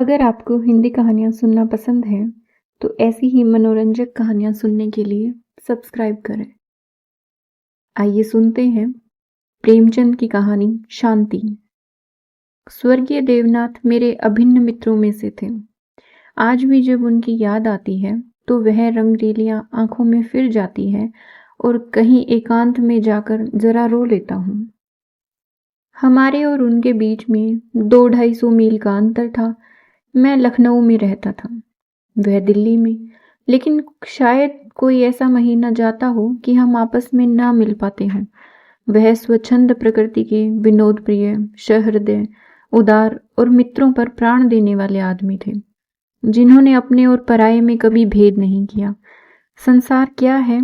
अगर आपको हिंदी कहानियाँ सुनना पसंद है, तो ऐसी ही मनोरंजक कहानियाँ सुनने के लिए सब्सक्राइब करें। आइए सुनते हैं प्रेमचंद की कहानी शांति। स्वर्गीय देवनाथ मेरे अभिन्न मित्रों में से थे। आज भी जब उनकी याद आती है, तो वह रंगरेलियां आंखों में फिर जाती है और कहीं एकांत में जाकर जरा रो लेता हूँ। हमारे और उनके बीच में 200-250 मील का अंतर था। मैं लखनऊ में रहता था, वह दिल्ली में, लेकिन शायद कोई ऐसा महीना जाता हो कि हम आपस में ना मिल पाते हों। वह स्वच्छंद प्रकृति के, विनोद प्रिय, सहृदय, उदार और मित्रों पर प्राण देने वाले आदमी थे, जिन्होंने अपने और पराये में कभी भेद नहीं किया। संसार क्या है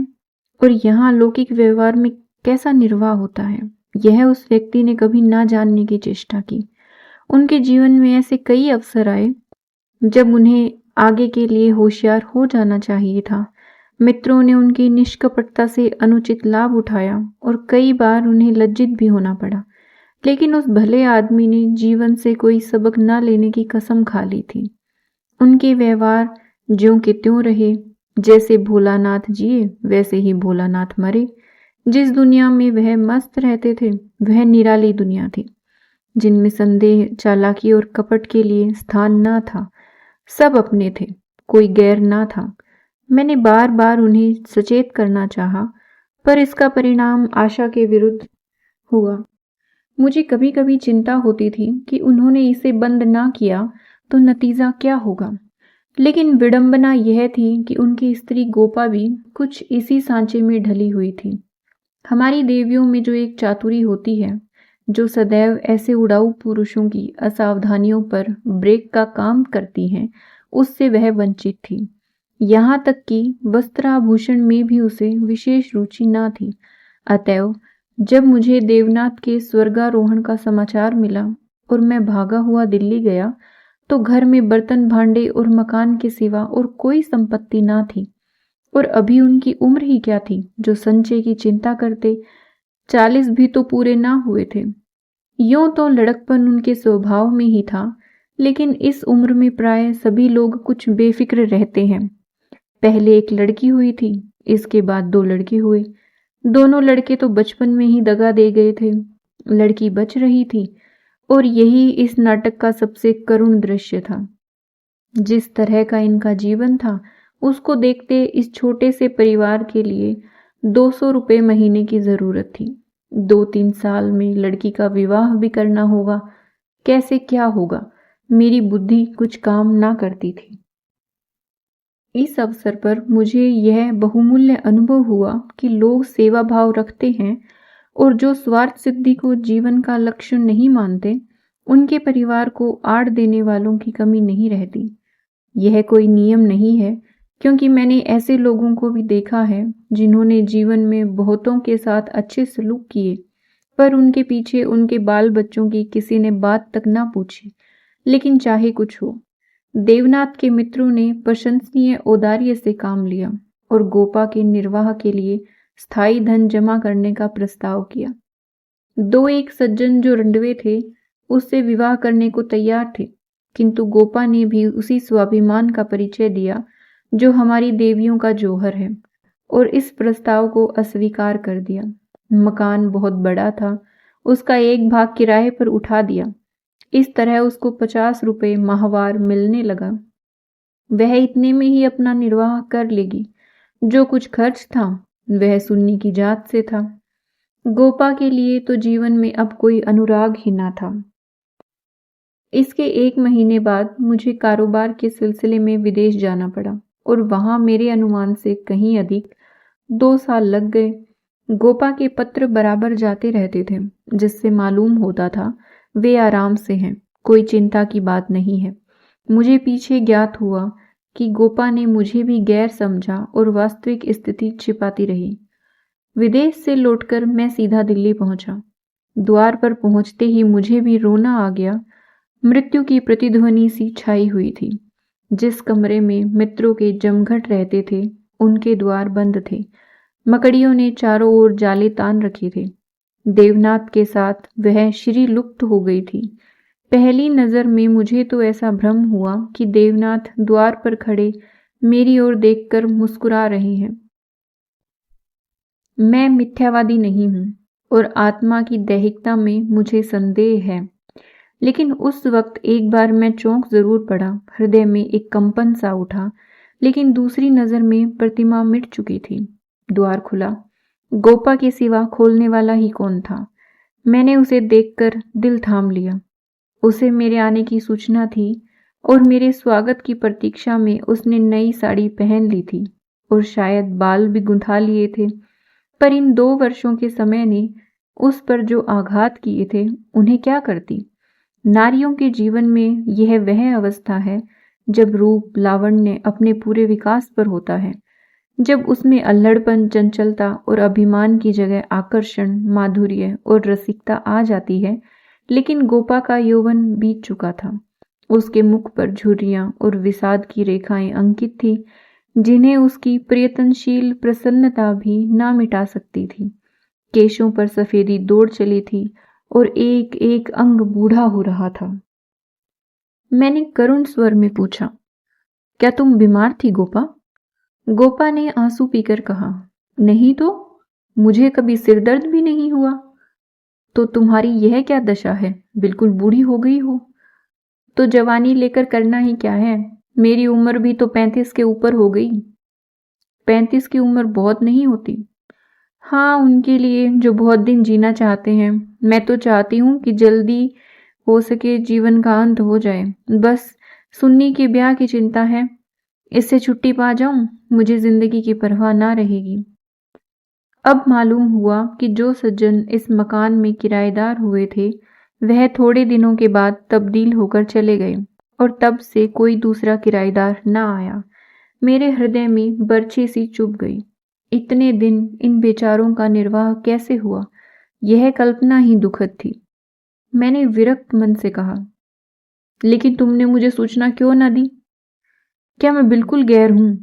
और यहाँ लौकिक व्यवहार में कैसा निर्वाह होता है, यह उस व्यक्ति ने कभी ना जानने की चेष्टा की। उनके जीवन में ऐसे कई अवसर आए जब उन्हें आगे के लिए होशियार हो जाना चाहिए था। मित्रों ने उनकी निष्कपटता से अनुचित लाभ उठाया और कई बार उन्हें लज्जित भी होना पड़ा, लेकिन उस भले आदमी ने जीवन से कोई सबक न लेने की कसम खा ली थी। उनके व्यवहार ज्यों के त्यों रहे। जैसे भोलानाथ जिए वैसे ही भोलानाथ मरे। जिस दुनिया में वह मस्त रहते थे, वह निराली दुनिया थी, जिनमें संदेह, चालाकी और कपट के लिए स्थान न था। सब अपने थे, कोई गैर ना था। मैंने बार बार उन्हें सचेत करना चाहा, पर इसका परिणाम आशा के विरुद्ध हुआ। मुझे कभी कभी चिंता होती थी कि उन्होंने इसे बंद ना किया तो नतीजा क्या होगा। लेकिन विडंबना यह थी कि उनकी स्त्री गोपा भी कुछ इसी सांचे में ढली हुई थी। हमारी देवियों में जो एक चातुरी होती है, जो सदैव ऐसे उड़ाऊ पुरुषों की असावधानियों पर ब्रेक का काम करती हैं, उससे वह वंचित थी। यहाँ तक कि वस्त्राभूषण में भी उसे विशेष रुचि न थी। अतएव जब मुझे देवनाथ के स्वर्गारोहण का समाचार मिला और मैं भागा हुआ दिल्ली गया, तो घर में बर्तन भांडे और मकान के सिवा और कोई संपत्ति ना थी। और अभी उनकी उम्र ही क्या थी जो संचय की चिंता करते। 40 भी तो पूरे ना हुए थे। यूं तो लड़कपन उनके स्वभाव में ही था, लेकिन इस उम्र में प्राय सभी लोग कुछ बेफिक्र रहते हैं। पहले एक लड़की हुई थी, इसके बाद 2 लड़के हुए। दोनों लड़के तो बचपन में ही दगा दे गए थे। लड़की बच रही थी, और यही इस नाटक का सबसे करुण दृश्य था। जिस तरह का इनका जीवन था, उसको देखते इस छोटे से परिवार के लिए 200 रुपये महीने की जरूरत थी। 2-3 साल में लड़की का विवाह भी करना होगा। कैसे क्या होगा, मेरी बुद्धि कुछ काम ना करती थी। इस अवसर पर मुझे यह बहुमूल्य अनुभव हुआ कि लोग सेवा भाव रखते हैं, और जो स्वार्थ सिद्धि को जीवन का लक्ष्य नहीं मानते, उनके परिवार को आड़ देने वालों की कमी नहीं रहती। यह कोई नियम नहीं है, क्योंकि मैंने ऐसे लोगों को भी देखा है जिन्होंने जीवन में बहुतों के साथ अच्छे सलूक किए, पर उनके पीछे उनके बाल बच्चों की किसी ने बात तक ना पूछी। लेकिन चाहे कुछ हो, देवनाथ के मित्रों ने प्रशंसनीय औदार्य से काम लिया और गोपा के निर्वाह के लिए स्थायी धन जमा करने का प्रस्ताव किया। 2-1 सज्जन जो रंडवे थे, उससे विवाह करने को तैयार थे, किंतु गोपा ने भी उसी स्वाभिमान का परिचय दिया जो हमारी देवियों का जौहर है, और इस प्रस्ताव को अस्वीकार कर दिया। मकान बहुत बड़ा था, उसका एक भाग किराए पर उठा दिया। इस तरह उसको 50 रुपये माहवार मिलने लगा। वह इतने में ही अपना निर्वाह कर लेगी। जो कुछ खर्च था, वह सुन्नी की जात से था। गोपा के लिए तो जीवन में अब कोई अनुराग ही ना था। इसके 1 महीने बाद मुझे कारोबार के सिलसिले में विदेश जाना पड़ा, और वहां मेरे अनुमान से कहीं अधिक 2 साल लग गए। गोपा के पत्र बराबर जाते रहते थे, जिससे मालूम होता था वे आराम से हैं, कोई चिंता की बात नहीं है। मुझे पीछे ज्ञात हुआ कि गोपा ने मुझे भी गैर समझा और वास्तविक स्थिति छिपाती रही। विदेश से लौटकर मैं सीधा दिल्ली पहुंचा। द्वार पर पहुंचते ही मुझे भी रोना आ गया। मृत्यु की प्रतिध्वनि सी छाई हुई थी। जिस कमरे में मित्रों के जमघट रहते थे, उनके द्वार बंद थे। मकड़ियों ने चारों ओर जाले तान रखे थे। देवनाथ के साथ वह श्री लुप्त हो गई थी। पहली नज़र में मुझे तो ऐसा भ्रम हुआ कि देवनाथ द्वार पर खड़े मेरी ओर देखकर मुस्कुरा रहे हैं। मैं मिथ्यावादी नहीं हूँ और आत्मा की दैहिकता में मुझे संदेह है, लेकिन उस वक्त एक बार मैं चौंक जरूर पड़ा। हृदय में एक कंपन सा उठा, लेकिन दूसरी नज़र में प्रतिमा मिट चुकी थी। द्वार खुला। गोपा के सिवा खोलने वाला ही कौन था? मैंने उसे देखकर दिल थाम लिया। उसे मेरे आने की सूचना थी और मेरे स्वागत की प्रतीक्षा में उसने नई साड़ी पहन ली थी और शायद बाल भी गुंथा लिए थे। पर इन 2 वर्षों के समय ने उस पर जो आघात किए थे, उन्हें क्या करती? नारियों के जीवन में यह वह अवस्था है जब रूप लावण्य अपने पूरे विकास पर होता है, जब उसमें अल्हड़पन, चंचलता और अभिमान की जगह आकर्षण, माधुर्य और रसिकता आ जाती है। लेकिन गोपा का यौवन बीत चुका था। उसके मुख पर झुर्रियां और विषाद की रेखाएं अंकित थी, जिन्हें उसकी प्रयत्नशील प्रसन्नता भी ना मिटा सकती थी। केशों पर सफेदी दौड़ चली थी और एक एक अंग बूढ़ा हो रहा था। मैंने करुण स्वर में पूछा, क्या तुम बीमार थी गोपा? गोपा ने आंसू पीकर कहा, नहीं तो, मुझे कभी सिरदर्द भी नहीं हुआ। तो तुम्हारी यह क्या दशा है? बिल्कुल बूढ़ी हो गई हो। तो जवानी लेकर करना ही क्या है? मेरी उम्र भी तो 35 के ऊपर हो गई। 35 की उम्र बहुत नहीं होती। हाँ, उनके लिए जो बहुत दिन जीना चाहते हैं। मैं तो चाहती हूँ कि जल्दी हो सके जीवन का अंत हो जाए। बस सुन्नी के ब्याह की चिंता है। इससे छुट्टी पा जाऊं, मुझे जिंदगी की परवाह ना रहेगी। अब मालूम हुआ कि जो सज्जन इस मकान में किराएदार हुए थे, वह थोड़े दिनों के बाद तब्दील होकर चले गए और तब से कोई दूसरा किराएदार ना आया। मेरे हृदय में बर्छी सी चुभ गई। इतने दिन इन बेचारों का निर्वाह कैसे हुआ, यह कल्पना ही दुखद थी। मैंने विरक्त मन से कहा, लेकिन तुमने मुझे सूचना क्यों न दी? क्या मैं बिल्कुल गैर हूं?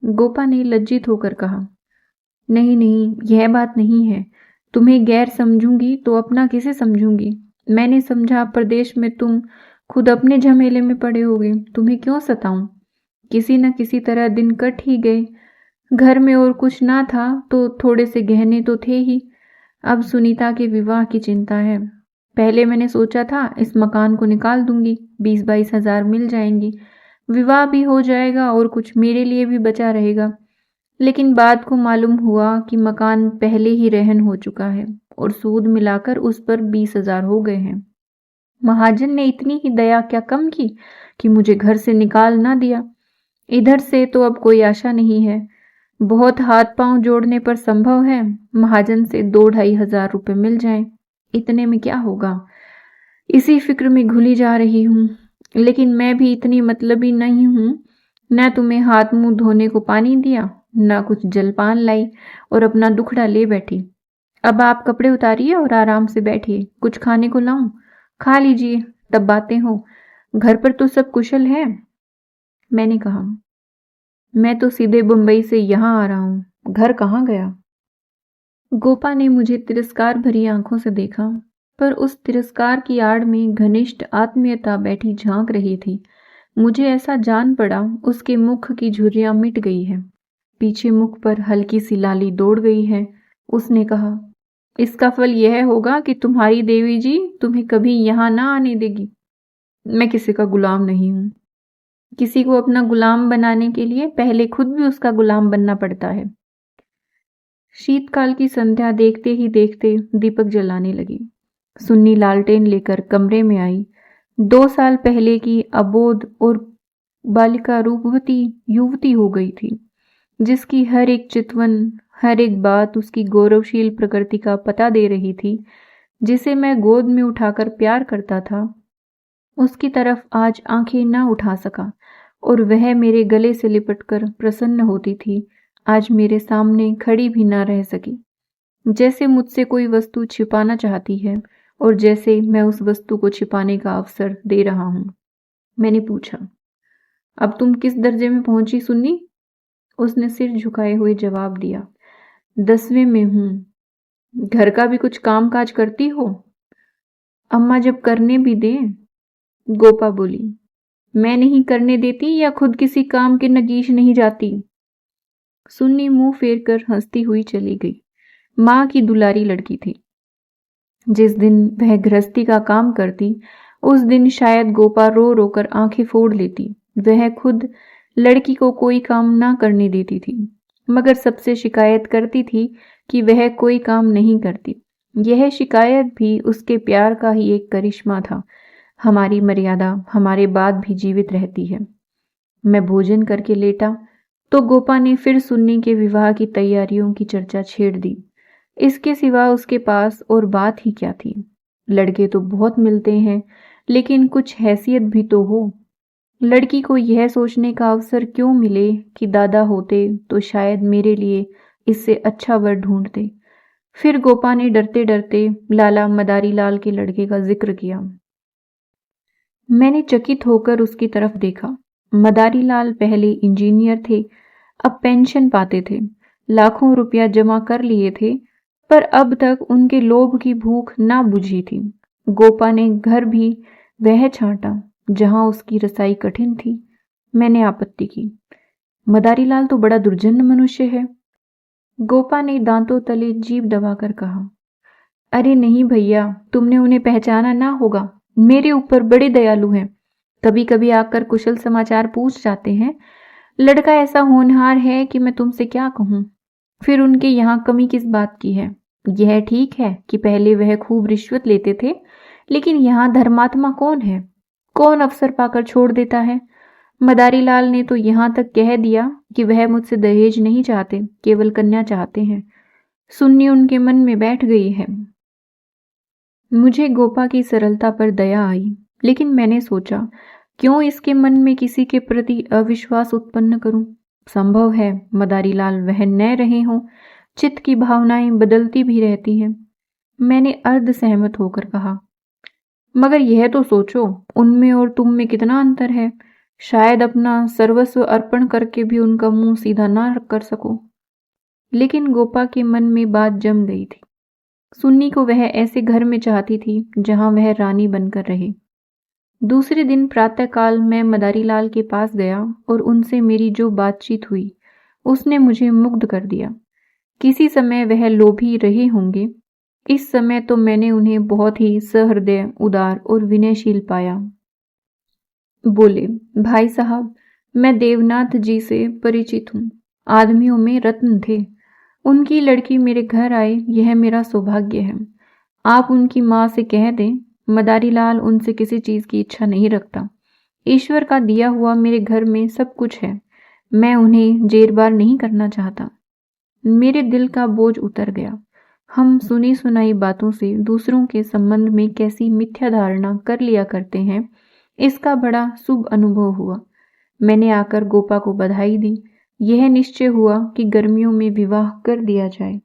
गोपा ने लज्जित होकर कहा, नहीं नहीं, यह बात नहीं है। तुम्हें गैर समझूंगी तो अपना किसे समझूंगी? मैंने समझा प्रदेश में तुम खुद अपने झमेले में पड़े होगे, तुम्हें क्यों सताऊं? किसी न किसी तरह दिन कट ही गए। घर में और कुछ ना था तो थोड़े से गहने तो थे ही। अब सुनीता के विवाह की चिंता है। पहले मैंने सोचा था इस मकान को निकाल दूंगी, 20-22 हजार मिल जाएंगी, विवाह भी हो जाएगा और कुछ मेरे लिए भी बचा रहेगा। लेकिन बाद को मालूम हुआ कि मकान पहले ही रहन हो चुका है और सूद मिलाकर उस पर 20,000 हो गए हैं। महाजन ने इतनी ही दया क्या कम की कि मुझे घर से निकाल ना दिया। इधर से तो अब कोई आशा नहीं है। बहुत हाथ पांव जोड़ने पर संभव है महाजन से 2-2.5 हजार रुपए मिल जाएं। इतने में क्या होगा? इसी फिक्र में घुली जा रही हूं। लेकिन मैं भी इतनी मतलबी नहीं हूं। न तुम्हें हाथ मुंह धोने को पानी दिया, न कुछ जलपान लाई और अपना दुखड़ा ले बैठी। अब आप कपड़े उतारिए और आराम से बैठिए। कुछ खाने को लाऊं? खा लीजिए, तब बातें हो। घर पर तो सब कुशल है? मैंने कहा, मैं तो सीधे बंबई से यहां आ रहा हूं, घर कहाँ गया? गोपा ने मुझे तिरस्कार भरी आंखों से देखा, पर उस तिरस्कार की आड़ में घनिष्ठ आत्मीयता बैठी झांक रही थी। मुझे ऐसा जान पड़ा उसके मुख की झुर्रियां मिट गई है, पीछे मुख पर हल्की सी लाली दौड़ गई है। उसने कहा, इसका फल यह होगा कि तुम्हारी देवी जी तुम्हें कभी यहां ना आने देगी। मैं किसी का गुलाम नहीं हूं। किसी को अपना गुलाम बनाने के लिए पहले खुद भी उसका गुलाम बनना पड़ता है। शीतकाल की संध्या देखते ही देखते दीपक जलाने लगी। सुन्नी लालटेन लेकर कमरे में आई। 2 साल पहले की अबोध और बालिका रूपवती युवती हो गई थी, जिसकी हर एक चितवन, हर एक बात उसकी गौरवशील प्रकृति का पता दे रही थी। जिसे मैं गोद में उठाकर प्यार करता था, उसकी तरफ आज आंखें न उठा सका और वह मेरे गले से लिपटकर प्रसन्न होती थी, आज मेरे सामने खड़ी भी ना रह सकी। जैसे मुझसे कोई वस्तु छिपाना चाहती है और जैसे मैं उस वस्तु को छिपाने का अवसर दे रहा हूं। मैंने पूछा, अब तुम किस दर्जे में पहुंची सुन्नी? उसने सिर झुकाए हुए जवाब दिया, 10वें में हूं। घर का भी कुछ काम काज करती हो? अम्मा जब करने भी दें। गोपा बोली, मैं नहीं करने देती या खुद किसी काम के नगीश नहीं जाती। सुन्नी मुंह फेर कर हंसती हुई चली गई। माँ की दुलारी लड़की थी। जिस दिन वह गृहस्थी का काम करती उस दिन शायद गोपा रो रो कर आंखें फोड़ लेती। वह खुद लड़की को कोई काम ना करने देती थी, मगर सबसे शिकायत करती थी कि वह कोई काम नहीं करती। यह शिकायत भी उसके प्यार का ही एक करिश्मा था। हमारी मर्यादा हमारे बाद भी जीवित रहती है। मैं भोजन करके लेटा तो गोपा ने फिर सुन्नी के विवाह की तैयारियों की चर्चा छेड़ दी। इसके सिवा उसके पास और बात ही क्या थी। लड़के तो बहुत मिलते हैं, लेकिन कुछ हैसियत भी तो हो। लड़की को यह सोचने का अवसर क्यों मिले कि दादा होते तो शायद मेरे लिए इससे अच्छा वर ढूंढते। फिर गोपा ने डरते डरते लाला मदारी लाल के लड़के का जिक्र किया। मैंने चकित होकर उसकी तरफ देखा। मदारी लाल पहले इंजीनियर थे, अब पेंशन पाते थे, लाखों रुपया जमा कर लिए थे, पर अब तक उनके लोभ की भूख ना बुझी थी। गोपा ने घर भी वह छांटा जहां उसकी रसाई कठिन थी। मैंने आपत्ति की, मदारी लाल तो बड़ा दुर्जन मनुष्य है। गोपा ने दांतों तले जीभ दबाकर कहा, अरे नहीं भैया, तुमने उन्हें पहचाना ना होगा। मेरे ऊपर बड़े दयालु हैं। कभी कभी आकर कुशल समाचार पूछ जाते हैं। लड़का ऐसा होनहार है कि मैं तुमसे क्या कहूं। फिर उनके यहाँ कमी किस बात की है। यह ठीक है कि पहले वह खूब रिश्वत लेते थे, लेकिन यहाँ धर्मात्मा कौन है? कौन अवसर पाकर छोड़ देता है? मदारी लाल ने तो यहाँ तक कह दिया कि वह मुझसे दहेज नहीं चाहते, केवल कन्या चाहते हैं। सुन्नी उनके मन में बैठ गई है। मुझे गोपा की सरलता पर दया आई, लेकिन मैंने सोचा, क्यों इसके मन में किसी के प्रति अविश्वास उत्पन्न करूं? संभव है मदारी लाल वह न रहे हों। चित्त की भावनाएं बदलती भी रहती हैं। मैंने अर्ध सहमत होकर कहा, मगर यह तो सोचो, उनमें और तुम में कितना अंतर है। शायद अपना सर्वस्व अर्पण करके भी उनका मुंह सीधा ना कर सको। लेकिन गोपा के मन में बात जम गई थी। सुन्नी को वह ऐसे घर में चाहती थी जहां वह रानी बनकर रहे। दूसरे दिन प्रातःकाल मैं मदारी लाल के पास गया और उनसे मेरी जो बातचीत हुई उसने मुझे मुग्ध कर दिया। किसी समय वह लोभी रहे होंगे, इस समय तो मैंने उन्हें बहुत ही सहृदय, उदार और विनयशील पाया। बोले, भाई साहब, मैं देवनाथ जी से परिचित हूँ। आदमियों में रत्न थे। उनकी लड़की मेरे घर आए, यह मेरा सौभाग्य है। आप उनकी माँ से कह दें, मदारी लाल उनसे किसी चीज की इच्छा नहीं रखता। ईश्वर का दिया हुआ मेरे घर में सब कुछ है। मैं उन्हें जेरबार नहीं करना चाहता। मेरे दिल का बोझ उतर गया। हम सुनी सुनाई बातों से दूसरों के संबंध में कैसी मिथ्या धारणा कर लिया करते हैं, इसका बड़ा शुभ अनुभव हुआ। मैंने आकर गोपा को बधाई दी। यह निश्चय हुआ कि गर्मियों में विवाह कर दिया जाए।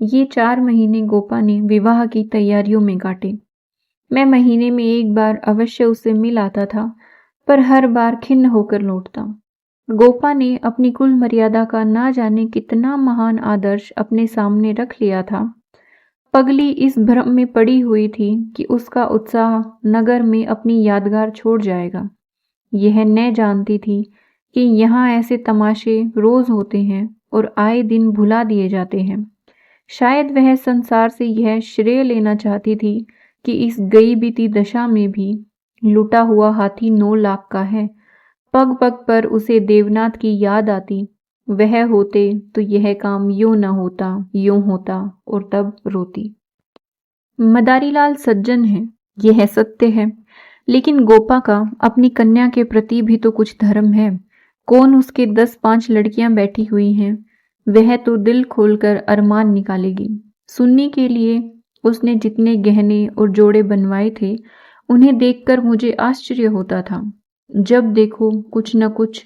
ये 4 महीने गोपा ने विवाह की तैयारियों में काटे। मैं महीने में एक बार अवश्य उससे मिल आता था, पर हर बार खिन्न होकर लौटता। गोपा ने अपनी कुल मर्यादा का ना जाने कितना महान आदर्श अपने सामने रख लिया था। पगली इस भ्रम में पड़ी हुई थी कि उसका उत्साह नगर में अपनी यादगार छोड़ जाएगा। यह न जानती थी कि यहाँ ऐसे तमाशे रोज होते हैं और आए दिन भुला दिए जाते हैं। शायद वह संसार से यह श्रेय लेना चाहती थी कि इस गई बीती दशा में भी लुटा हुआ हाथी 9 लाख का है। पग पग पर उसे देवनाथ की याद आती। वह होते तो यह काम यूं न होता, यूं होता, और तब रोती। मदारी लाल सज्जन है, यह सत्य है, लेकिन गोपा का अपनी कन्या के प्रति भी तो कुछ धर्म है। कौन उसके 10-5 लड़कियां बैठी हुई हैं, वह तो दिल खोलकर अरमान निकालेगी। सुन्नी के लिए उसने जितने गहने और जोड़े बनवाए थे, उन्हें देखकर मुझे आश्चर्य होता था। जब देखो कुछ न कुछ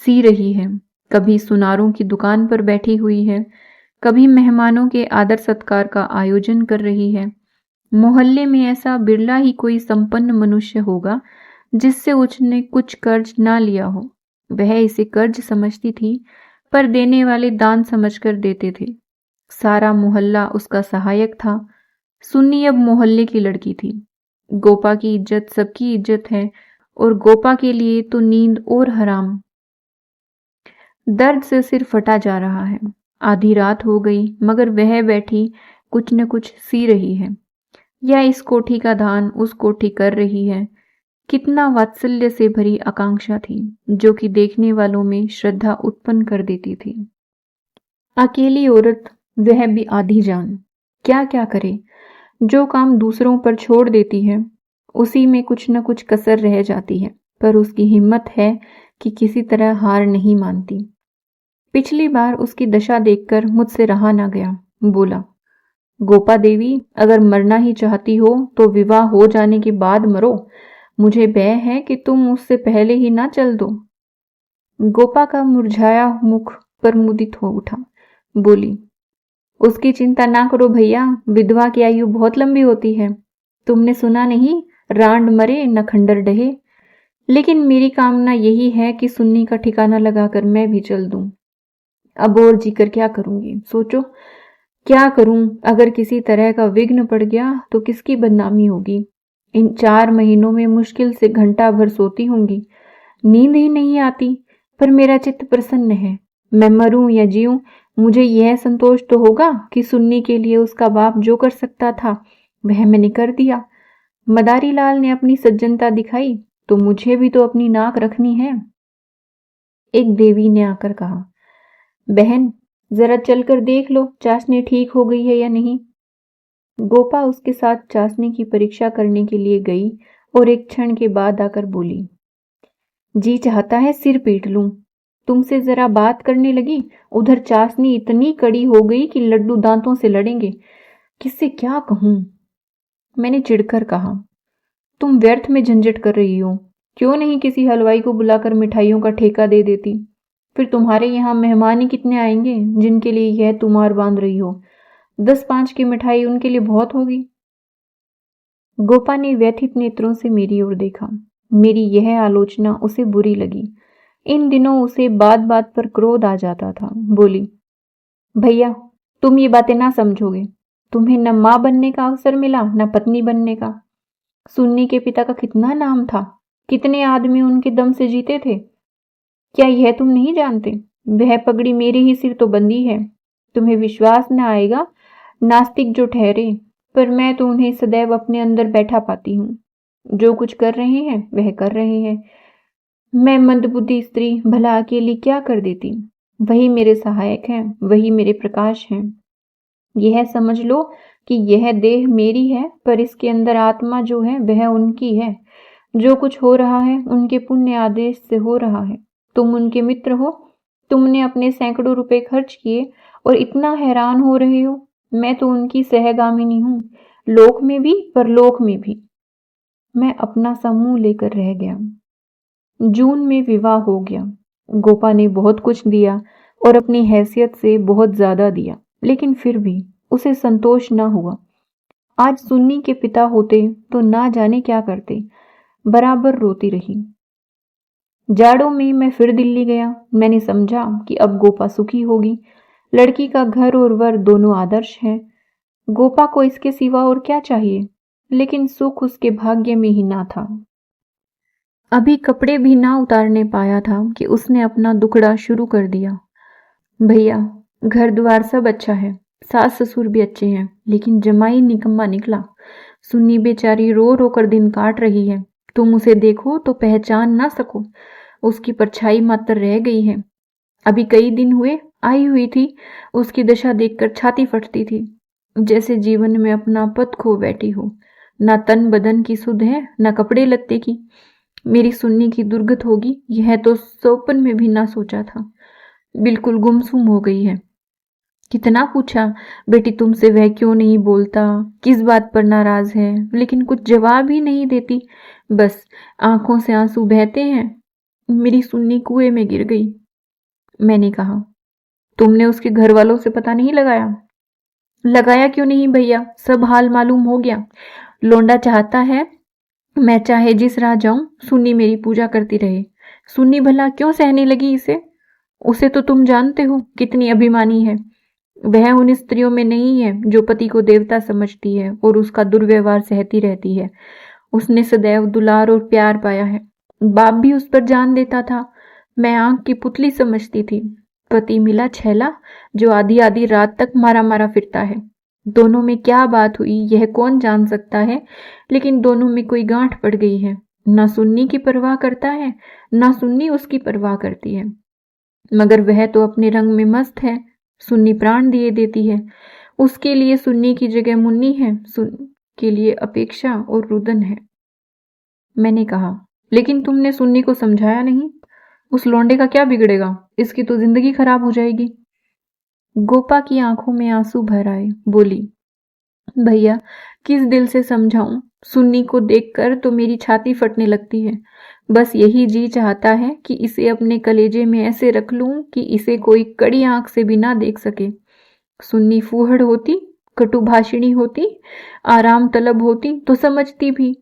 सी रही है। कभी सुनारों की दुकान पर बैठी हुई है, कभी मेहमानों के आदर सत्कार का आयोजन कर रही है। मोहल्ले में ऐसा बिरला ही कोई संपन्न मनुष्य होगा जिससे उसने कुछ कर्ज ना लिया हो। वह इसे कर्ज समझती थी, पर देने वाले दान समझकर देते थे। सारा मोहल्ला उसका सहायक था। सुन्नी अब मोहल्ले की लड़की थी। गोपा की इज्जत सबकी इज्जत है और गोपा के लिए तो नींद और हराम। दर्द से सिर फटा जा रहा है। आधी रात हो गई मगर वह बैठी कुछ न कुछ सी रही है, या इस कोठी का दान उस कोठी कर रही है। कितना वात्सल्य से भरी आकांक्षा थी जो कि देखने वालों में श्रद्धा उत्पन्न कर देती थी। अकेली औरत, वह भी आधी जान, क्या क्या करे। जो काम दूसरों पर छोड़ देती है उसी में कुछ न कुछ कसर रह जाती है, पर उसकी हिम्मत है कि किसी तरह हार नहीं मानती। पिछली बार उसकी दशा देखकर मुझसे रहा ना गया। बोला, गोपा देवी, अगर मरना ही चाहती हो तो विवाह हो जाने के बाद मरो। मुझे भय है कि तुम उससे पहले ही ना चल दो। गोपा का मुरझाया मुख प्रमुदित हो उठा। बोली, उसकी चिंता ना करो भैया, विधवा की आयु बहुत लंबी होती है। तुमने सुना नहीं, रांड मरे न खंडर डहे। लेकिन मेरी कामना यही है कि सुन्नी का ठिकाना लगाकर मैं भी चल दूं। अब और जीकर क्या करूंगी, सोचो क्या करूं। अगर किसी तरह का विघ्न पड़ गया तो किसकी बदनामी होगी। इन 4 महीनों में मुश्किल से घंटा भर सोती होंगी, नींद ही नहीं आती। पर मेरा चित्त प्रसन्न है। मैं मरूं या जीऊं, मुझे यह संतोष तो होगा कि सुन्नी के लिए उसका बाप जो कर सकता था वह मैंने कर दिया। मदारी लाल ने अपनी सज्जनता दिखाई तो मुझे भी तो अपनी नाक रखनी है। एक देवी ने आकर कहा, बहन जरा चलकर देख लो चाशनी ठीक हो गई है या नहीं। गोपा उसके साथ चाशनी की परीक्षा करने के लिए गई और एक क्षण के बाद आकर बोली, जी चाहता है सिर पीट लूं। तुमसे जरा बात करने लगी, उधर चाशनी इतनी कड़ी हो गई कि लड्डू दांतों से लड़ेंगे। किससे क्या कहूं। मैंने चिढ़कर कहा, तुम व्यर्थ में झंझट कर रही हो। क्यों नहीं किसी हलवाई को बुलाकर मिठाइयों का ठेका दे देती। फिर तुम्हारे यहाँ मेहमान ही कितने आएंगे जिनके लिए यह तुमार बांध रही हो। 10-5 की मिठाई उनके लिए बहुत होगी। गोपा ने व्यथित नेत्रों से मेरी ओर देखा। मेरी यह आलोचना उसे बुरी लगी। इन दिनों उसे बात बात पर क्रोध आ जाता था। बोली, भैया तुम ये बातें ना समझोगे। तुम्हें न मां बनने का अवसर मिला न पत्नी बनने का। सुन्नी के पिता का कितना नाम था, कितने आदमी उनके दम से जीते थे। क्या यह तुम नहीं जानते। वह पगड़ी मेरे ही सिर तो बंदी है। तुम्हें विश्वास न आएगा, नास्तिक जो ठहरे, पर मैं तो उन्हें सदैव अपने अंदर बैठा पाती हूँ। जो कुछ कर रहे हैं वह कर रहे हैं। मैं मंदबुद्धि स्त्री भला अकेली क्या कर देती। वही मेरे सहायक हैं, वही मेरे प्रकाश हैं। यह समझ लो कि यह देह मेरी है, पर इसके अंदर आत्मा जो है वह उनकी है। जो कुछ हो रहा है उनके पुण्य आदेश से हो रहा है। तुम उनके मित्र हो, तुमने अपने सैकड़ों रुपए खर्च किए और इतना हैरान हो रहे हो। मैं तो उनकी सहगामिनी हूं, लोक में भी परलोक में भी। मैं अपना सा मुंह लेकर रह गया। जून में विवाह हो गया। गोपा ने बहुत कुछ दिया और अपनी हैसियत से बहुत ज्यादा दिया, लेकिन फिर भी उसे संतोष न हुआ। आज सुन्नी के पिता होते तो ना जाने क्या करते। बराबर रोती रही। जाड़ों में मैं फिर दिल्ली गया। मैंने समझा कि अब गोपा सुखी होगी। लड़की का घर और वर दोनों आदर्श हैं। गोपा को इसके सिवा और क्या चाहिए। लेकिन सुख उसके भाग्य में ही ना था। अभी कपड़े भी ना उतारने पाया था कि उसने अपना दुखड़ा शुरू कर दिया। भैया घर द्वार सब अच्छा है, सास ससुर भी अच्छे हैं, लेकिन जमाई निकम्मा निकला। सुन्नी बेचारी रो रो कर दिन काट रही है। तुम उसे देखो तो पहचान ना सको। उसकी परछाई मात्र रह गई है। अभी कई दिन हुए आई हुई थी। उसकी दशा देखकर छाती फटती थी, जैसे जीवन में अपना पद खो बैठी हो। ना तन बदन की सुध है, ना कपड़े लत्ते की। मेरी सुन्नी की दुर्गत होगी यह तो सपन में भी ना सोचा था। बिल्कुल गुमसुम हो गई है। कितना पूछा, बेटी तुमसे वह क्यों नहीं बोलता, किस बात पर नाराज है, लेकिन कुछ जवाब ही नहीं देती। बस आंखों से आंसू बहते हैं। मेरी सुन्नी कुएं में गिर गई। मैंने कहा, तुमने उसके घर वालों से पता नहीं लगाया। लगाया क्यों नहीं भैया, सब हाल मालूम हो गया। लोंडा चाहता है मैं चाहे जिस राह जाऊं सुन्नी मेरी पूजा करती रहे। सुन्नी भला क्यों सहने लगी इसे। उसे तो तुम जानते हो कितनी अभिमानी है। वह उन स्त्रियों में नहीं है जो पति को देवता समझती है और उसका दुर्व्यवहार सहती रहती है। उसने सदैव दुलार और प्यार पाया है। बाप भी उस पर जान देता था। मैं आंख की पुतली समझती थी। पति मिला छैला जो आधी आधी रात तक मारा मारा फिरता है। दोनों में क्या बात हुई यह कौन जान सकता है, लेकिन दोनों में कोई गांठ पड़ गई है। ना सुन्नी की परवाह करता है, ना सुन्नी उसकी परवाह करती है। मगर वह तो अपने रंग में मस्त है। सुन्नी प्राण दिए देती है। उसके लिए सुन्नी की जगह मुन्नी है, सुन के लिए अपेक्षा और रुदन है। मैंने कहा, लेकिन तुमने सुन्नी को समझाया नहीं। उस लौंडे का क्या बिगड़ेगा, इसकी तो जिंदगी खराब हो जाएगी। गोपा की आंखों में आंसू भर आए। बोली, भैया किस दिल से समझाऊं। सुन्नी को देखकर तो मेरी छाती फटने लगती है। बस यही जी चाहता है कि इसे अपने कलेजे में ऐसे रख लूं कि इसे कोई कड़ी आंख से भी ना देख सके। सुन्नी फूहड़ होती, कटुभाषिणी होती, आराम तलब होती तो समझती भी।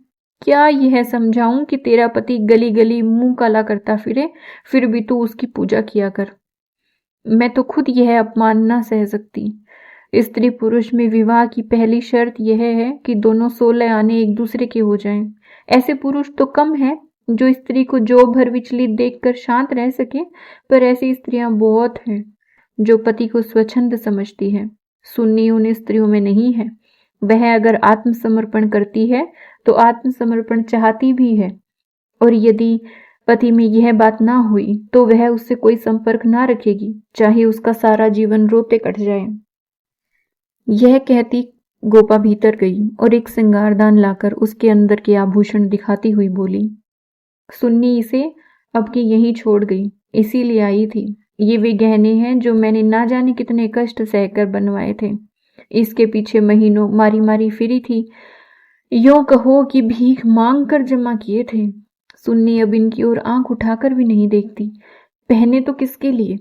क्या यह समझाऊं कि तेरा पति गली गली मुंह काला करता फिरे, फिर भी तू उसकी पूजा किया कर। मैं तो खुद यह अपमान न सह सकती। स्त्री पुरुष में विवाह की पहली शर्त यह है कि दोनों 16 आने एक दूसरे के हो जाएं। ऐसे पुरुष तो कम हैं जो स्त्री को जो भर विचलित देखकर शांत रह सके, पर ऐसी स्त्रियां बहुत हैं जो पति को स्वच्छंद समझती है। सुन्नी उन स्त्रियों में नहीं है। वह अगर आत्मसमर्पण करती है तो आत्मसमर्पण चाहती भी है, और यदि पति में यह बात ना हुई तो वह उससे कोई संपर्क ना रखेगी, चाहे उसका सारा जीवन रोते कट जाए। यह कहती गोपा भीतर गई और एक श्रृंगारदान लाकर उसके अंदर के आभूषण दिखाती हुई बोली, सुन्नी इसे अब की यहीं छोड़ गई, इसीलिए आई थी। ये वे गहने हैं जो मैंने ना जाने कितने कष्ट सहकर बनवाए थे। इसके पीछे महीनों मारी मारी फिरी थी, यूं कहो कि भीख मांग कर जमा किए थे। सुन्नी अब इनकी ओर आंख उठाकर भी नहीं देखती। पहने तो किसके लिए,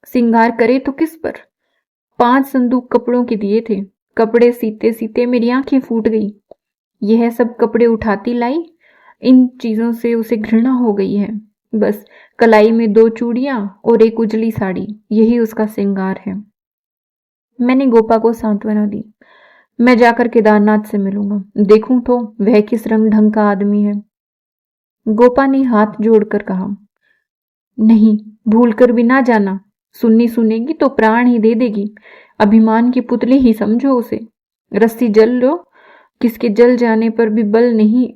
सिंगार करे तो किस पर। 5 संदूक कपड़ों के दिए थे। कपड़े सीते सीते मेरी आंखें फूट गई। यह सब कपड़े उठाती लाई। इन चीजों से उसे घृणा हो गई है। बस कलाई में 2 चूड़ियां और एक उजली साड़ी, यही उसका श्रृंगार है। मैंने गोपा को सांत्वना दी। मैं जाकर केदारनाथ से मिलूंगा, देखूं तो वह किस रंग ढंग का आदमी है। गोपा ने हाथ जोड़कर कहा, नहीं, भूलकर भी ना जाना। सुन्नी सुनेगी तो प्राण ही दे देगी। अभिमान की पुतली ही समझो उसे। रस्सी जल लो, किसके जल जाने पर भी बल नहीं।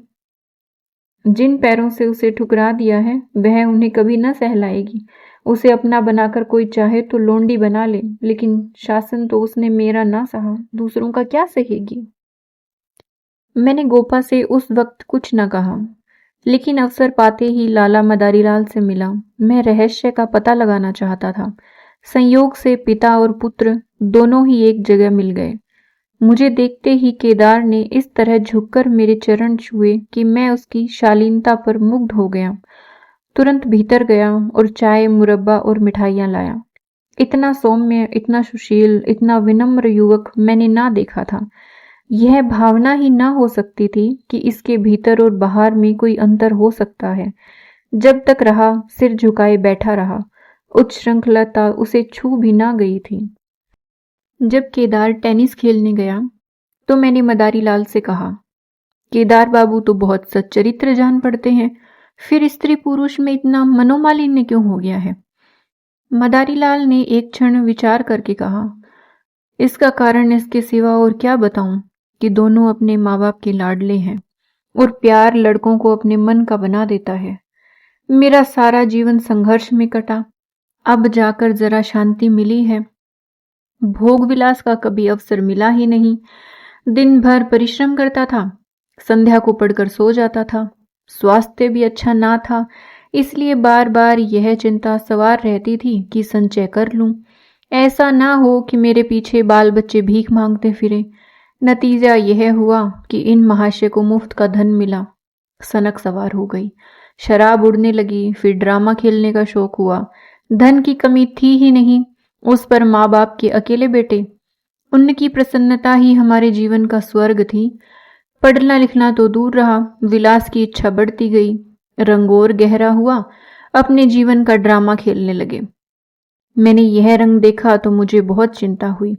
जिन पैरों से उसे ठुकरा दिया है वह उन्हें कभी न सहलाएगी। उसे अपना बनाकर कोई चाहे तो लोंडी बना ले, लेकिन शासन तो उसने मेरा ना सहा, दूसरों का क्या सहेगी। मैंने गोपा से उस वक्त कुछ न कहा, लेकिन अवसर पाते ही लाला मदारीलाल से मिला। मैं रहस्य का पता लगाना चाहता था। संयोग से पिता और पुत्र दोनों ही एक जगह मिल गए। मुझे देखते ही केदार ने इस तरह झुककर मेरे चरण छुए कि मैं उसकी शालीनता पर मुग्ध हो गया। तुरंत भीतर गया और चाय, मुरब्बा और मिठाइयाँ लाया। इतना सौम्य, इतना सुशील, इतना विनम्र युवक मैंने ना देखा था। यह भावना ही ना हो सकती थी कि इसके भीतर और बाहर में कोई अंतर हो सकता है। जब तक रहा सिर झुकाए बैठा रहा। उच्च श्रृंखलता उसे छू भी ना गई थी। जब केदार टेनिस खेलने गया तो मैंने मदारीलाल से कहा, केदार बाबू तो बहुत सच्चरित्र जान पड़ते हैं, फिर स्त्री पुरुष में इतना मनोमालिन्य क्यों हो गया है। मदारीलाल ने एक क्षण विचार करके कहा, इसका कारण इसके सिवा और क्या बताऊं कि दोनों अपने माँ बाप के लाडले हैं और प्यार लड़कों को अपने मन का बना देता है। मेरा सारा जीवन संघर्ष में कटा, अब जाकर जरा शांति मिली है। भोग विलास का कभी अवसर मिला ही नहीं। दिन भर परिश्रम करता था, संध्या को पढ़कर सो जाता था। स्वास्थ्य भी अच्छा ना था, इसलिए बार बार यह चिंता सवार रहती थी कि संचय कर लूं, ऐसा ना हो कि मेरे पीछे बाल बच्चे भीख मांगते फिरे। नतीजा यह हुआ कि इन महाशय को मुफ्त का धन मिला। सनक सवार हो गई, शराब उड़ने लगी, फिर ड्रामा खेलने का शौक हुआ। धन की कमी थी ही नहीं, उस पर माँ बाप के अकेले बेटे, उनकी प्रसन्नता ही हमारे जीवन का स्वर्ग थी। पढ़ना लिखना तो दूर रहा, विलास की इच्छा बढ़ती गई। रंग और गहरा हुआ, अपने जीवन का ड्रामा खेलने लगे। मैंने यह रंग देखा तो मुझे बहुत चिंता हुई।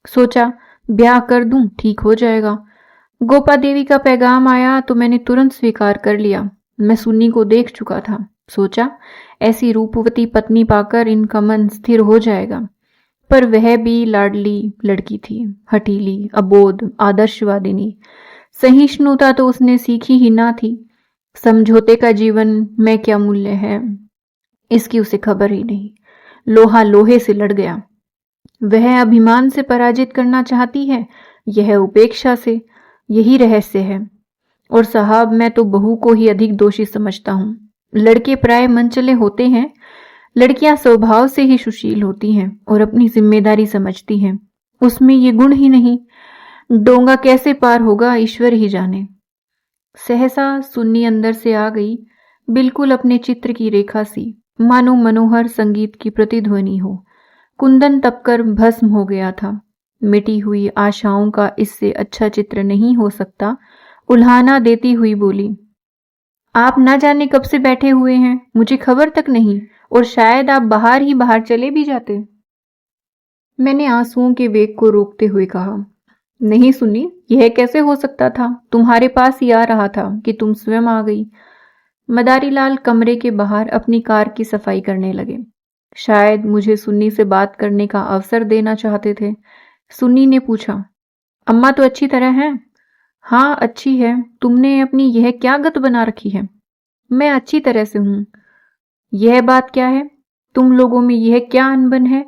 सोचा ब्याह कर दूं, ठीक हो जाएगा। गोपा देवी का पैगाम आया तो मैंने तुरंत स्वीकार कर लिया। मैं सुन्नी को देख चुका था। सोचा ऐसी रूपवती पत्नी पाकर इनका मन स्थिर हो जाएगा। पर वह भी लाडली लड़की थी, हठीली, अबोध, आदर्शवादिनी। सहिष्णुता तो उसने सीखी ही ना थी। समझौते का जीवन में क्या मूल्य है, इसकी उसे खबर ही नहीं। लोहा लोहे से लड़ गया। वह अभिमान से पराजित करना चाहती है, यह उपेक्षा से। यही रहस्य है। और साहब, मैं तो बहू को ही अधिक दोषी समझता हूं। लड़के प्राय मनचले होते हैं, लड़कियां स्वभाव से ही सुशील होती हैं और अपनी जिम्मेदारी समझती हैं। उसमें ये गुण ही नहीं। डोंगा कैसे पार होगा, ईश्वर ही जाने। सहसा सुन्नी अंदर से आ गई, बिल्कुल अपने चित्र की रेखा सी, मानो मनोहर संगीत की प्रतिध्वनि हो। कुंदन तपकर भस्म हो गया था। मिटी हुई आशाओं का इससे अच्छा चित्र नहीं हो सकता। उल्हाना देती हुई बोली, आप ना जाने कब से बैठे हुए हैं, मुझे खबर तक नहीं, और शायद आप बाहर ही बाहर चले भी जाते। मैंने आंसुओं के वेग को रोकते हुए कहा, नहीं सुनी, यह कैसे हो सकता था। तुम्हारे पास ही आ रहा था कि तुम स्वयं आ गई। मदारीलाल कमरे के बाहर अपनी कार की सफाई करने लगे। शायद मुझे सुन्नी से बात करने का अवसर देना चाहते थे। सुन्नी ने पूछा, अम्मा तो अच्छी तरह हैं? हाँ, अच्छी है। तुमने अपनी यह क्या गत बना रखी है? मैं अच्छी तरह से हूं। यह बात क्या है? तुम लोगों में यह क्या अनबन है?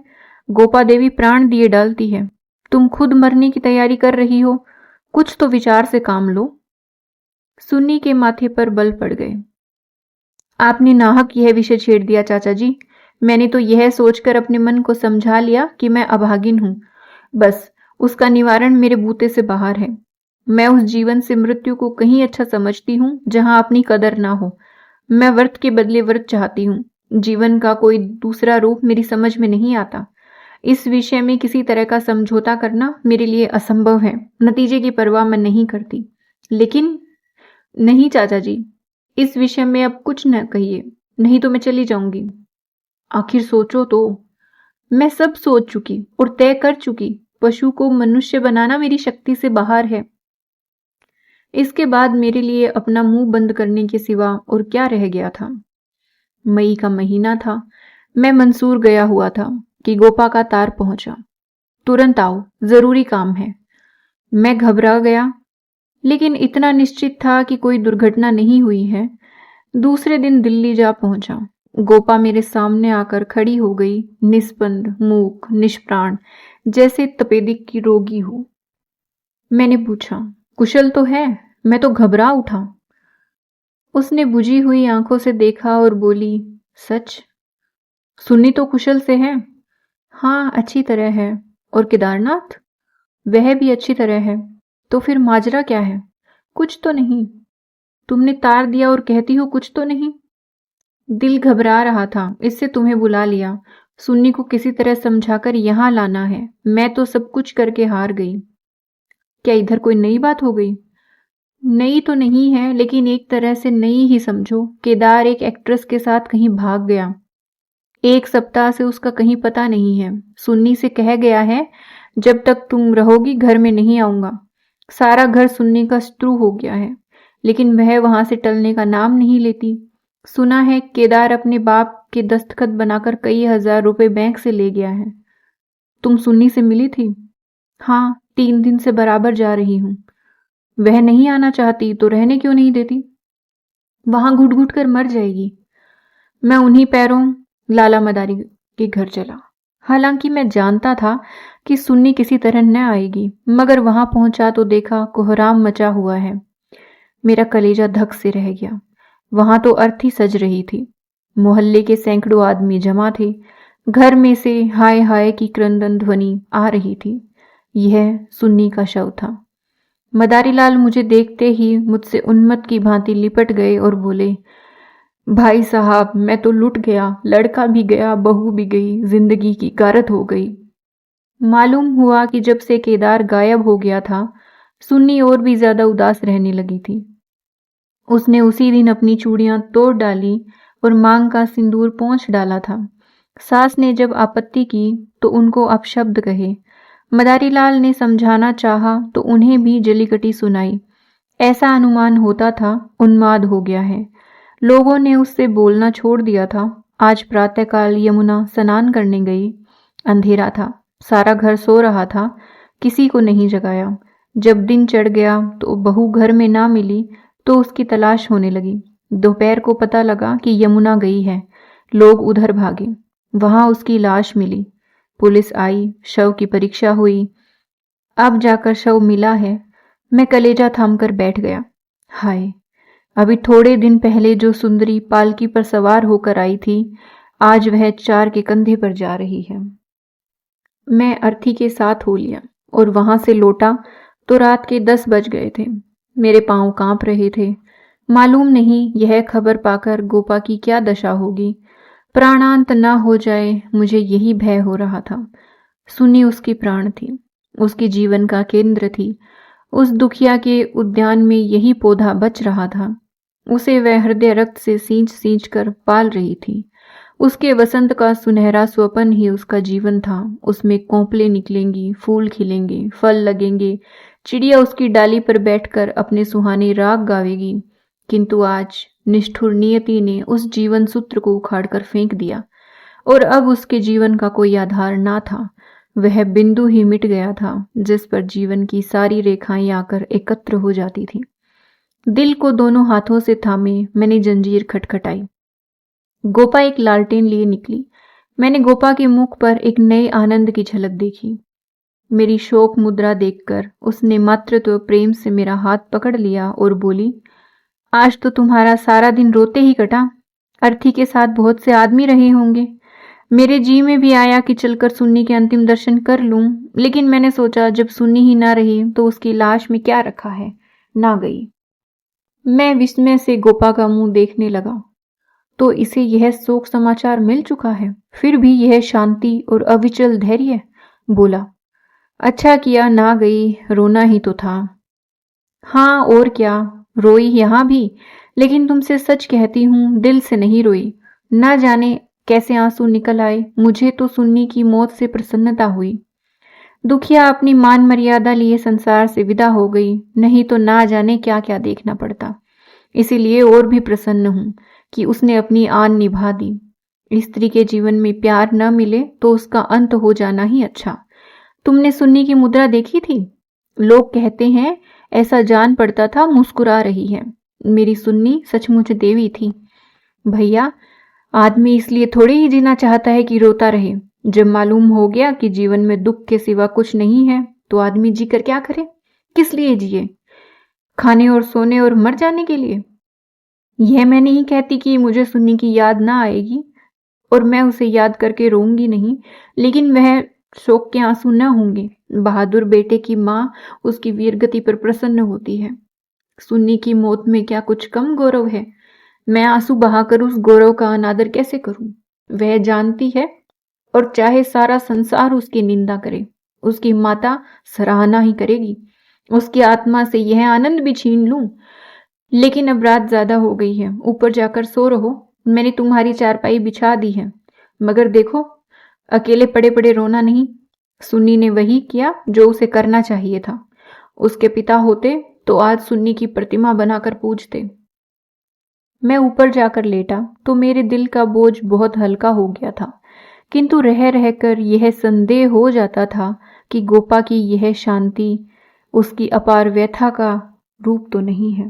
गोपा देवी प्राण दिए डालती है, तुम खुद मरने की तैयारी कर रही हो। कुछ तो विचार से काम लो। सुन्नी के माथे पर बल पड़ गए। आपने नाहक यह विषय छेड़ दिया चाचा जी। मैंने तो यह सोचकर अपने मन को समझा लिया कि मैं अभागिन हूं। बस उसका निवारण मेरे बूते से बाहर है। मैं उस जीवन से मृत्यु को कहीं अच्छा समझती हूं जहां अपनी कदर ना हो। मैं व्रत के बदले व्रत चाहती हूं। जीवन का कोई दूसरा रूप मेरी समझ में नहीं आता। इस विषय में किसी तरह का समझौता करना मेरे लिए असंभव है। नतीजे की परवाह मैं नहीं करती। लेकिन नहीं चाचा जी, इस विषय में अब कुछ न कहिए, नहीं तो मैं चली जाऊंगी। आखिर सोचो तो। मैं सब सोच चुकी और तय कर चुकी। पशु को मनुष्य बनाना मेरी शक्ति से बाहर है। इसके बाद मेरे लिए अपना मुंह बंद करने के सिवा और क्या रह गया था। मई का महीना था। मैं मंसूर गया हुआ था कि गोपा का तार पहुंचा। तुरंत आओ, जरूरी काम है। मैं घबरा गया, लेकिन इतना निश्चित था कि कोई दुर्घटना नहीं हुई है। दूसरे दिन दिल्ली जा पहुंचा। गोपा मेरे सामने आकर खड़ी हो गई, निस्पंद, मूक, निष्प्राण, जैसे तपेदिक की रोगी हो। मैंने पूछा, कुशल तो है? मैं तो घबरा उठा। उसने बुझी हुई आंखों से देखा और बोली, सच? सुन्नी तो कुशल से है। हाँ, अच्छी तरह है। और केदारनाथ? वह भी अच्छी तरह है। तो फिर माजरा क्या है? कुछ तो नहीं। तुमने तार दिया और कहती हो कुछ तो नहीं। दिल घबरा रहा था, इससे तुम्हें बुला लिया। सुन्नी को किसी तरह समझाकर यहां लाना है। मैं तो सब कुछ करके हार गई। क्या इधर कोई नई बात हो गई? नई तो नहीं है, लेकिन एक तरह से नई ही समझो। केदार एक एक्ट्रेस के साथ कहीं भाग गया। 1 सप्ताह से उसका कहीं पता नहीं है। सुन्नी से कह गया है, जब तक तुम रहोगी घर में नहीं आऊंगा। सारा घर सुन्नी का शत्रु हो गया है, लेकिन वह वहां से टलने का नाम नहीं लेती। सुना है केदार अपने बाप के दस्तखत बनाकर कई हजार रुपए बैंक से ले गया है। तुम सुन्नी से मिली थी? हाँ, 3 दिन से बराबर जा रही हूं। वह नहीं आना चाहती तो रहने क्यों नहीं देती? वहां घुट घुट कर मर जाएगी। मैं उन्हीं पैरों लाला मदारी के घर चला। हालांकि मैं जानता था कि सुन्नी किसी तरह न आएगी, मगर वहां पहुंचा तो देखा कोहराम मचा हुआ है। मेरा कलेजा धक से रह गया। वहां तो अर्थी सज रही थी। मोहल्ले के सैकड़ों आदमी जमा थे। घर में से हाय हाय की क्रंदन ध्वनि आ रही थी। यह सुन्नी का शव था। मदारीलाल मुझे देखते ही मुझसे उन्मत्त की भांति लिपट गए और बोले, भाई साहब, मैं तो लुट गया। लड़का भी गया, बहू भी गई, जिंदगी की गारत हो गई। मालूम हुआ कि जब से केदार गायब हो गया था, सुन्नी और भी ज्यादा उदास रहने लगी थी। उसने उसी दिन अपनी चूड़ियां तोड़ डाली और मांग का सिंदूर पोंछ डाला था। सास ने जब आपत्ति की तो उनको अपशब्द कहे। मदारीलाल ने समझाना चाहा तो उन्हें भी जलीकटी सुनाई। ऐसा अनुमान होता था उन्माद हो गया है। लोगों ने उससे बोलना छोड़ दिया था। आज प्रातःकाल यमुना स्नान करने गई। अंधेरा था, सारा घर सो रहा था, किसी को नहीं जगाया। जब दिन चढ़ गया तो बहू घर में ना मिली तो उसकी तलाश होने लगी। दोपहर को पता लगा कि यमुना गई है। लोग उधर भागे, वहां उसकी लाश मिली। पुलिस आई, शव की परीक्षा हुई। अब जाकर शव मिला है। मैं कलेजा थामकर बैठ गया। हाय, अभी थोड़े दिन पहले जो सुंदरी पालकी पर सवार होकर आई थी, आज वह 4 के कंधे पर जा रही है। मैं अर्थी के साथ हो लिया और वहां से लौटा तो रात के 10 बज गए थे। मेरे पांव कांप रहे थे। मालूम नहीं यह खबर पाकर गोपा की क्या दशा होगी। प्राणांत न हो जाए, मुझे यही भय हो रहा था। सुनी उसकी प्राण थी, उसकी जीवन का केंद्र थी। उस दुखिया के उद्यान में यही पौधा बच रहा था। उसे वह हृदय रक्त से सींच सींच कर पाल रही थी। उसके वसंत का सुनहरा स्वप्न ही उसका जीवन था। उसमें कोंपले निकलेंगी, फूल खिलेंगे, फल लगेंगे, चिड़िया उसकी डाली पर बैठकर अपने सुहाने राग गावेगी। किंतु आज निष्ठुर नियति ने उस जीवन सूत्र को उखाड़कर फेंक दिया और अब उसके जीवन का कोई आधार ना था। वह बिंदु ही मिट गया था जिस पर जीवन की सारी रेखाएं आकर एकत्र हो जाती थी। दिल को दोनों हाथों से थामे मैंने जंजीर खटखटाई। गोपा एक लालटेन लिए निकली। मैंने गोपा के मुख पर एक नए आनंद की झलक देखी। मेरी शोक मुद्रा देखकर उसने मातृत्व प्रेम से मेरा हाथ पकड़ लिया और बोली, आज तो तुम्हारा सारा दिन रोते ही कटा। अर्थी के साथ बहुत से आदमी रहे होंगे। मेरे जी में भी आया कि चलकर सुन्नी के अंतिम दर्शन कर लूं, लेकिन मैंने सोचा जब सुन्नी ही ना रही तो उसकी लाश में क्या रखा है, ना गई। मैं विस्मय से गोपा का मुंह देखने लगा। तो इसे यह शोक समाचार मिल चुका है, फिर भी यह शांति और अविचल धैर्य। बोला, अच्छा किया ना गई, रोना ही तो था। हाँ और क्या, रोई यहां भी, लेकिन तुमसे सच कहती हूं, दिल से नहीं रोई। ना जाने कैसे आंसू निकल आए। मुझे तो सुन्नी की मौत से प्रसन्नता हुई। दुखिया अपनी मान मर्यादा लिए संसार से विदा हो गई, नहीं तो ना जाने क्या क्या देखना पड़ता। इसीलिए और भी प्रसन्न हूं कि उसने अपनी आन निभा दी। स्त्री के जीवन में प्यार न मिले तो उसका अंत हो जाना ही अच्छा। तुमने सुन्नी की मुद्रा देखी थी? लोग कहते हैं ऐसा जान पड़ता था मुस्कुरा रही है। मेरी सुन्नी सचमुच देवी थी। भैया, आदमी इसलिए थोड़ी ही जीना चाहता है कि रोता रहे। जब मालूम हो गया कि जीवन में दुख के सिवा कुछ नहीं है तो आदमी जी कर क्या करे? किस लिए जिए? खाने और सोने और मर जाने के लिए? यह मैं नहीं कहती कि मुझे सुन्नी की याद ना आएगी और मैं उसे याद करके रोऊंगी नहीं, लेकिन वह शोक के आंसू न होंगे। बहादुर बेटे की माँ उसकी वीरगति पर प्रसन्न होती है। सुन्नी की मौत में क्या कुछ कम गौरव है? मैं आंसू बहाकर उस गौरव का अनादर कैसे करूं? वह जानती है और चाहे सारा संसार उसकी निंदा करे, उसकी माता सराहना ही करेगी। उसकी आत्मा से यह आनंद भी छीन लूं, लेकिन अब रात ज्यादा हो गई है, ऊपर जाकर सो रहो। मैंने तुम्हारी चारपाई बिछा दी है, मगर देखो अकेले पड़े पड़े रोना नहीं। सुन्नी ने वही किया जो उसे करना चाहिए था। उसके पिता होते तो आज सुन्नी की प्रतिमा बनाकर पूजते। मैं ऊपर जाकर लेटा तो मेरे दिल का बोझ बहुत हल्का हो गया था, किंतु रह रहकर यह संदेह हो जाता था कि गोपा की यह शांति उसकी अपार व्यथा का रूप तो नहीं है।